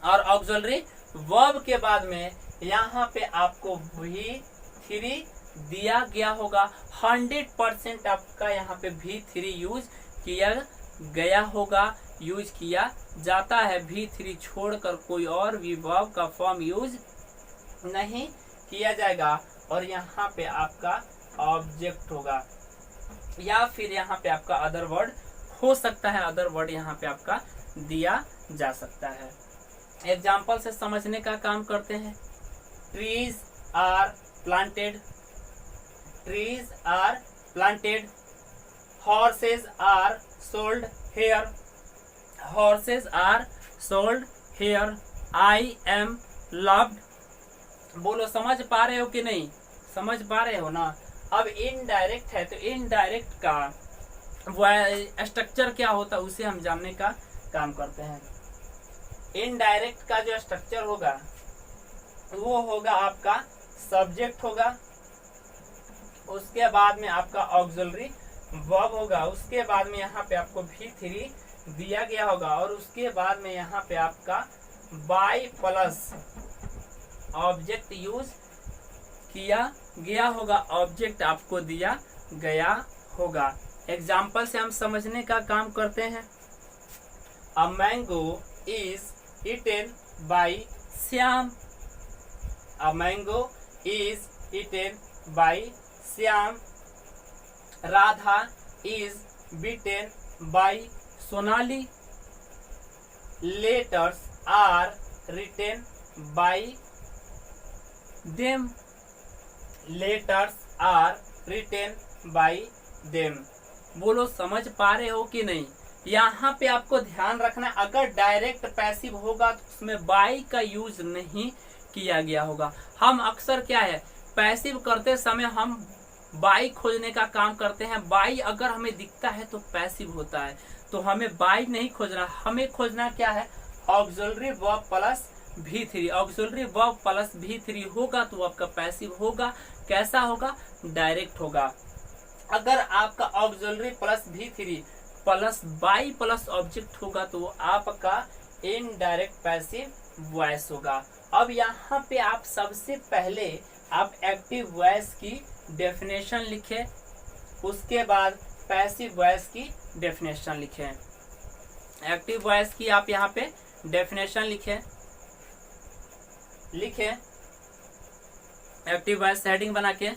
और ऑक्सिलरी वर्ब के बाद में यहाँ पे आपको V3 दिया गया होगा। 100% आपका यहाँ पे V3 यूज किया गया होगा, यूज किया जाता है। V3 छोड़कर कोई और भी वर्ब का फॉर्म यूज नहीं किया जाएगा, और यहाँ पे आपका ऑब्जेक्ट होगा, या फिर यहाँ पे आपका अदर वर्ड हो सकता है, अदर वर्ड यहाँ पे आपका दिया जा सकता है। एग्जाम्पल से समझने का काम करते हैं। Trees are planted, trees are planted, horses are sold here, horses are sold here, I am loved. बोलो समझ पा रहे हो कि नहीं? समझ पा रहे हो ना? अब इनडायरेक्ट है, तो इनडायरेक्ट का स्ट्रक्चर क्या होता है उसे हम जानने का काम करते हैं। इनडायरेक्ट का जो स्ट्रक्चर होगा वो होगा आपका सब्जेक्ट होगा, उसके बाद में आपका ऑक्सिलरी वर्ब होगा, उसके बाद में यहाँ पे आपको V3 दिया गया होगा, और उसके बाद में यहाँ पे आपका बाय प्लस ऑब्जेक्ट यूज किया गया होगा, ऑब्जेक्ट आपको दिया गया होगा। एग्जाम्पल से हम समझने का काम करते हैं। A mango is eaten by Shyam, a mango is eaten by Shyam, Radha is beaten by Sonali, letters are written by them, letters are written by them. बोलो समझ पा रहे हो कि नहीं? यहाँ पे आपको ध्यान रखना है, अगर डायरेक्ट पैसिव होगा तो उसमें बाय का यूज नहीं किया गया होगा। हम अक्सर क्या है, पैसिव करते समय हम बाय खोजने का काम करते हैं। बाय अगर हमें दिखता है तो पैसिव होता है, तो हमें बाय नहीं खोजना, हमें खोजना क्या है, auxiliary verb plus V3, auxiliary verb plus V3 होगा तो आपका पैसिव होगा। कैसा होगा? डायरेक्ट होगा। अगर आपका auxiliary plus V3 plus by plus object होगा तो वो आपका इनडायरेक्ट पैसिव वॉइस होगा। अब यहाँ पे आप सबसे पहले आप एक्टिव वॉइस की डेफिनेशन लिखें, उसके बाद पैसिव वॉइस की डेफिनेशन लिखें। एक्टिव वॉइस की आप यहाँ पे डेफिनेशन लिखें एक्टिव वॉइस हेडिंग बना के,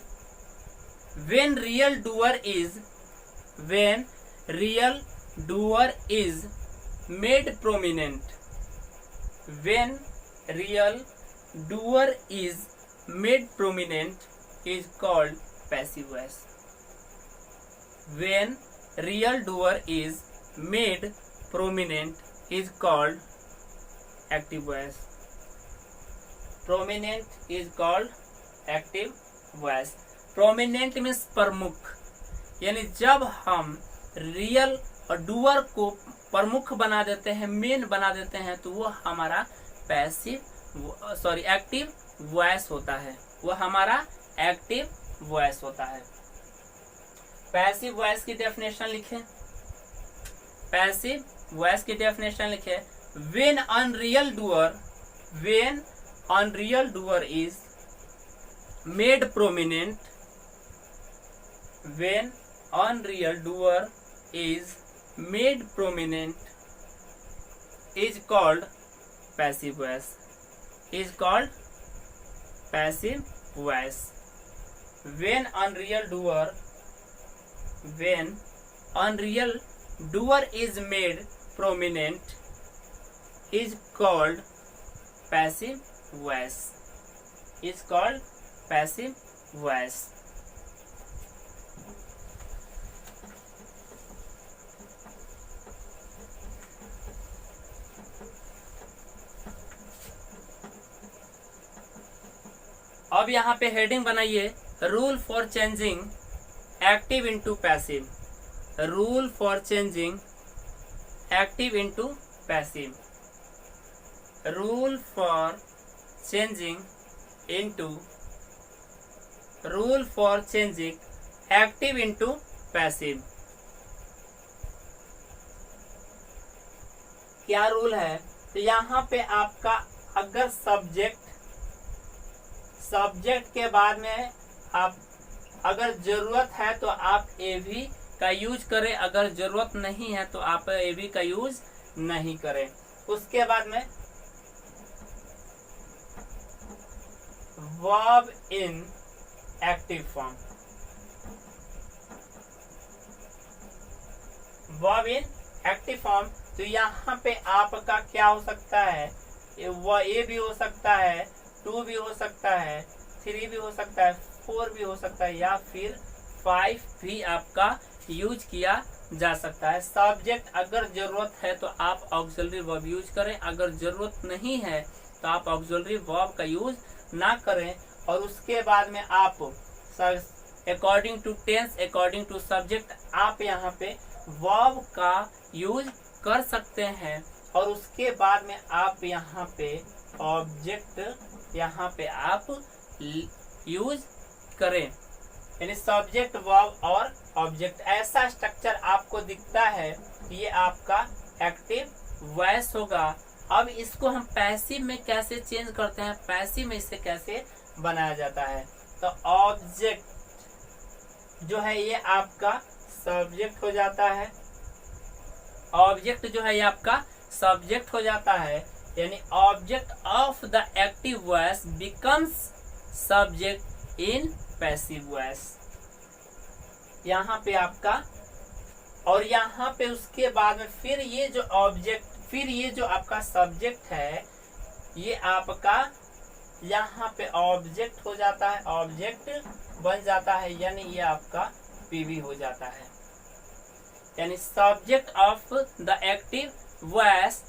when real doer is made prominent, when real doer is made prominent is called passive voice. When real doer is made prominent is called active voice. Prominent is called active voice. Prominent means प्रमुख, यानी जब हम real और doer को प्रमुख बना देते हैं, मेन बना देते हैं, तो वो हमारा एक्टिव वॉइस होता है। वो हमारा एक्टिव वॉइस होता है। पैसिव वॉइस की डेफिनेशन लिखें। पैसिव वॉइस की डेफिनेशन लिखें, when unreal doer is made prominent, when unreal doer is made prominent is called passive voice. Is called passive voice. When unreal doer is made prominent is called passive voice. Is called passive voice. अब यहाँ पे heading बनाइए, rule for changing active into passive. Rule for changing active into passive. Rule for changing active into passive. क्या rule है? तो यहाँ पे आपका अगर सब्जेक्ट के बाद में आप अगर जरूरत है तो आप एवी का यूज करें, अगर जरूरत नहीं है तो आप एवी का यूज नहीं करें। उसके बाद में verb in active form. Verb in active form, तो यहाँ पे आपका क्या हो सकता है? वह ए भी हो सकता है, 2 भी हो सकता है, 3 भी हो सकता है, 4 भी हो सकता है, या फिर 5 भी आपका यूज किया जा सकता है। सब्जेक्ट अगर जरूरत है तो आप ऑक्सिलरी वर्ब यूज करें, अगर जरूरत नहीं है तो आप ऑक्सिलरी वर्ब का यूज ना करें। और उसके बाद में आप according to tense, according to subject आप यहाँ पे वर्ब का यूज कर सकते हैं। और उसके बाद में आप यहाँ पे ऑब्जेक्ट यहाँ पे आप यूज करें, यानी सब्जेक्ट वर्ब और ऑब्जेक्ट। ऐसा स्ट्रक्चर आपको दिखता है, ये आपका एक्टिव वॉइस होगा। अब इसको हम पैसिव में कैसे चेंज करते हैं, पैसिव में इसे कैसे बनाया जाता है? तो ऑब्जेक्ट जो है ये आपका सब्जेक्ट हो जाता है। ऑब्जेक्ट जो है ये आपका सब्जेक्ट हो जाता है, यानी object of the active voice becomes subject in passive voice. यहाँ पे आपका, और यहाँ पे उसके बाद में फिर ये जो आपका सब्जेक्ट है ये आपका यहाँ पे ऑब्जेक्ट हो जाता है, ऑब्जेक्ट बन जाता है, यानी ये आपका पीवी हो जाता है। यानी subject of the active voice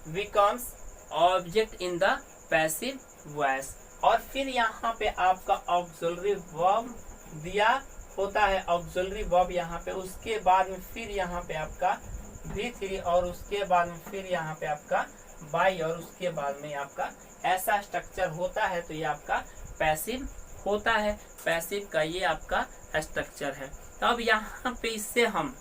becomes object in the passive voice. और फिर यहाँ पे आपका ऑक्सिलरी वर्ब दिया होता है, ऑक्सिलरी वर्ब यहाँ पे, उसके बाद में फिर यहाँ पे आपका V3 और उसके बाद में फिर यहाँ पे आपका बाई और उसके बाद में आपका ऐसा स्ट्रक्चर होता है, तो ये आपका पैसिव होता है। पैसिव का ये आपका स्ट्रक्चर है। तो अब यहाँ पे इससे हम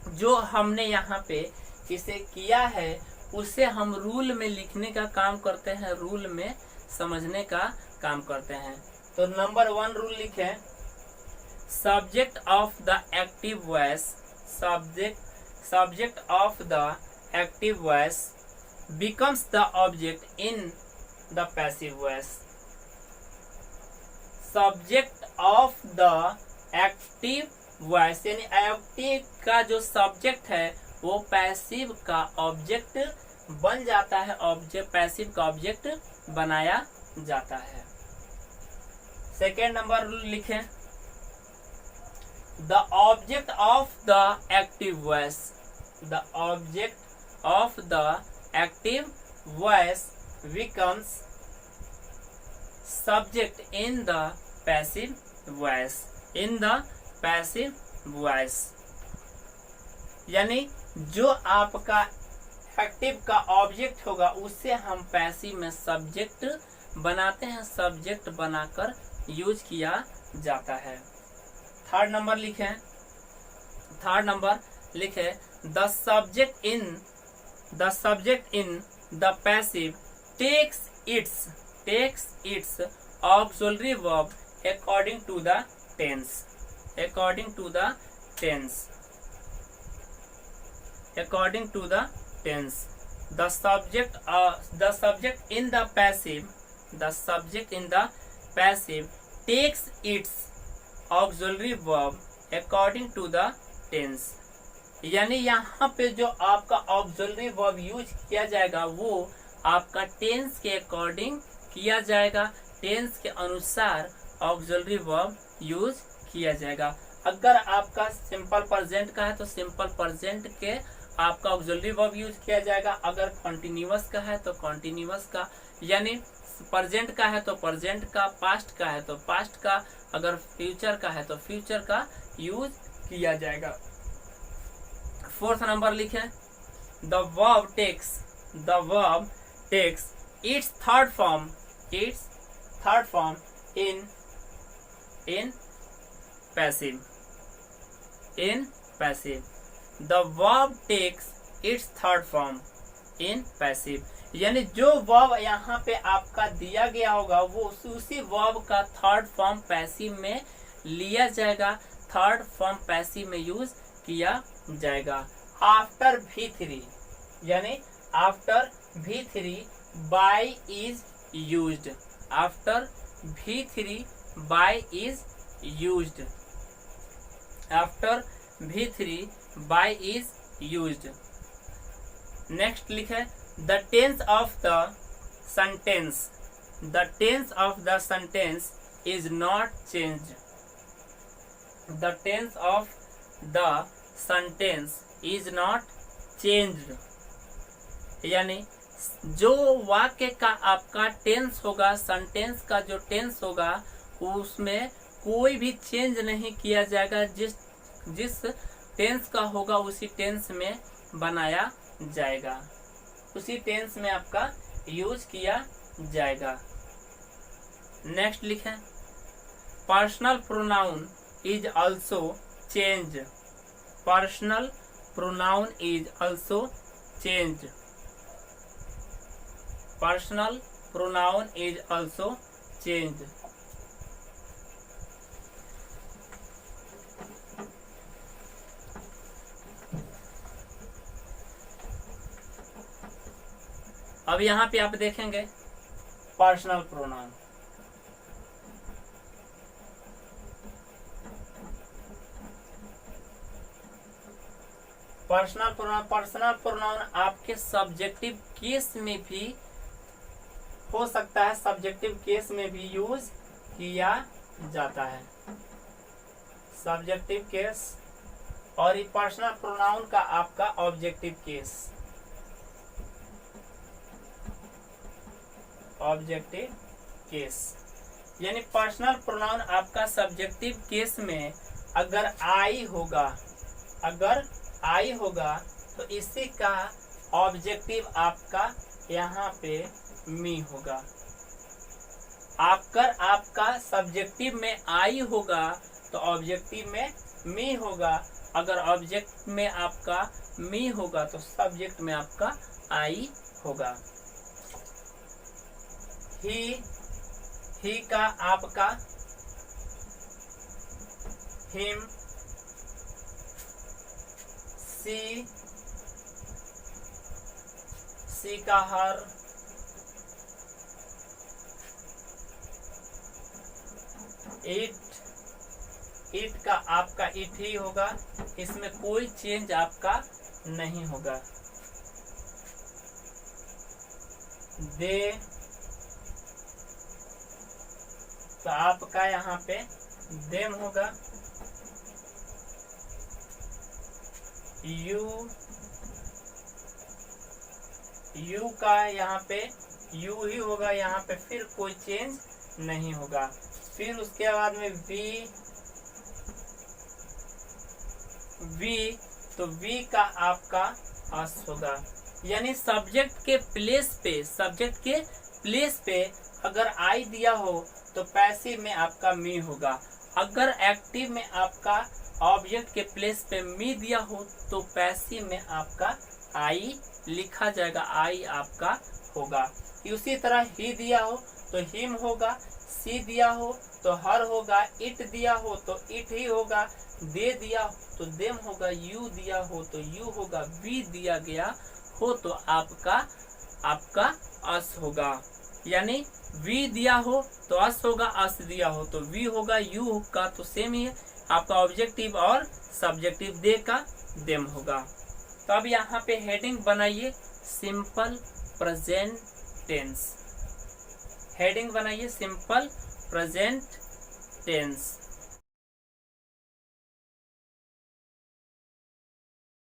जो हमने यहाँ पे इसे किया है उसे हम रूल में लिखने का काम करते हैं, रूल में समझने का काम करते हैं। तो नंबर 1 रूल लिखे, subject of the active voice, subject of the active voice becomes the object in the passive voice. Subject of the active voice यानी एक्टिव का जो सब्जेक्ट है वो पैसिव का ऑब्जेक्ट बन जाता है, ऑब्जेक्ट पैसिव का ऑब्जेक्ट बनाया जाता है। सेकेंड नंबर लिखें, the object of the active voice, the object of the active voice becomes subject in the passive voice, in the passive voice। यानी जो आपका एक्टिव का ऑब्जेक्ट होगा उससे हम पैसिव में सब्जेक्ट बनाते हैं, सब्जेक्ट बनाकर यूज किया जाता है। थर्ड नंबर लिखें, the subject in the passive takes its auxiliary verb according to the tense, according to the tense, the subject in the passive takes its auxiliary verb according to the tense। यानी यहाँ पे जो आपका auxiliary verb use किया जाएगा वो आपका tense के अकॉर्डिंग किया जाएगा, टेंस के अनुसार ऑक्सिलरी वर्ब यूज किया जाएगा। अगर आपका सिंपल प्रेजेंट का है तो सिंपल प्रेजेंट के आपका ऑक्सिलरी वर्ब यूज किया जाएगा, अगर कॉन्टिन्यूअस का है तो कॉन्टिन्यूअस का, यानी प्रेजेंट का है तो प्रेजेंट का, पास्ट का है तो पास्ट का, अगर फ्यूचर का है तो फ्यूचर का यूज किया जाएगा। फोर्थ नंबर लिखें, the verb takes its third form in passive, the verb takes its third form in passive. यानी जो वर्ब यहाँ पे आपका दिया गया होगा वो उसी वर्ब का थर्ड फॉर्म पैसिव में लिया जाएगा, थर्ड फॉर्म पैसिव में यूज किया जाएगा। आफ्टर V3 यानी after V3 by is used, after V3 by is used, after V3 by is used. Next लिखे, the tense of the sentence is not changed, the tense of the sentence is not changed. यानी जो वाक्य का आपका tense होगा, sentence का जो tense होगा उसमें कोई भी चेंज नहीं किया जाएगा, जिस टेंस का होगा उसी टेंस में बनाया जाएगा, उसी टेंस में आपका यूज किया जाएगा। नेक्स्ट लिखें, personal pronoun is also changed, personal pronoun is also changed, personal pronoun is also changed. अब यहाँ पे आप देखेंगे पर्सनल प्रोनाउन, पर्सनल प्रोनाउन आपके सब्जेक्टिव केस में भी हो सकता है, सब्जेक्टिव केस में भी यूज किया जाता है, सब्जेक्टिव केस, और ये पर्सनल प्रोनाउन का आपका ऑब्जेक्टिव केस, ऑब्जेक्टिव केस। यानी पर्सनल प्रोनाउन आपका सब्जेक्टिव केस में अगर आई होगा, तो इसी का ऑब्जेक्टिव आपका यहाँ पे मी होगा। अगर आपका सब्जेक्टिव में आई होगा तो ऑब्जेक्टिव में मी होगा। अगर ऑब्जेक्ट में आपका मी होगा तो सब्जेक्ट में आपका आई होगा। ही का आपका हिम, सी का हर, इट का आपका इट ही होगा, इसमें कोई चेंज आपका नहीं होगा। दे तो आपका यहाँ पे देम होगा। यू का यहाँ पे यू ही होगा, यहाँ पे फिर कोई चेंज नहीं होगा। फिर उसके बाद में वी तो वी का आपका अस होगा। यानी सब्जेक्ट के प्लेस पे अगर आई दिया हो तो पैसिव में आपका मी होगा। अगर एक्टिव में आपका ऑब्जेक्ट के प्लेस पे मी दिया हो तो पैसिव में आपका आई लिखा जाएगा, आई आपका होगा। उसी तरह ही दिया हो तो हिम होगा, सी दिया हो तो हर होगा, इट दिया हो तो इट ही होगा, दे दिया हो तो देम होगा, यू दिया हो तो यू होगा, वी दिया गया हो तो आपका अस होगा। यानी वी दिया हो तो अस होगा, अस दिया हो तो वी होगा, यू का तो सेम ही है, आपका ऑब्जेक्टिव और सब्जेक्टिव दे का देम होगा। तो अब यहाँ पे हेडिंग बनाइए सिंपल प्रेजेंट टेंस। हेडिंग बनाइए सिंपल प्रेजेंट टेंस।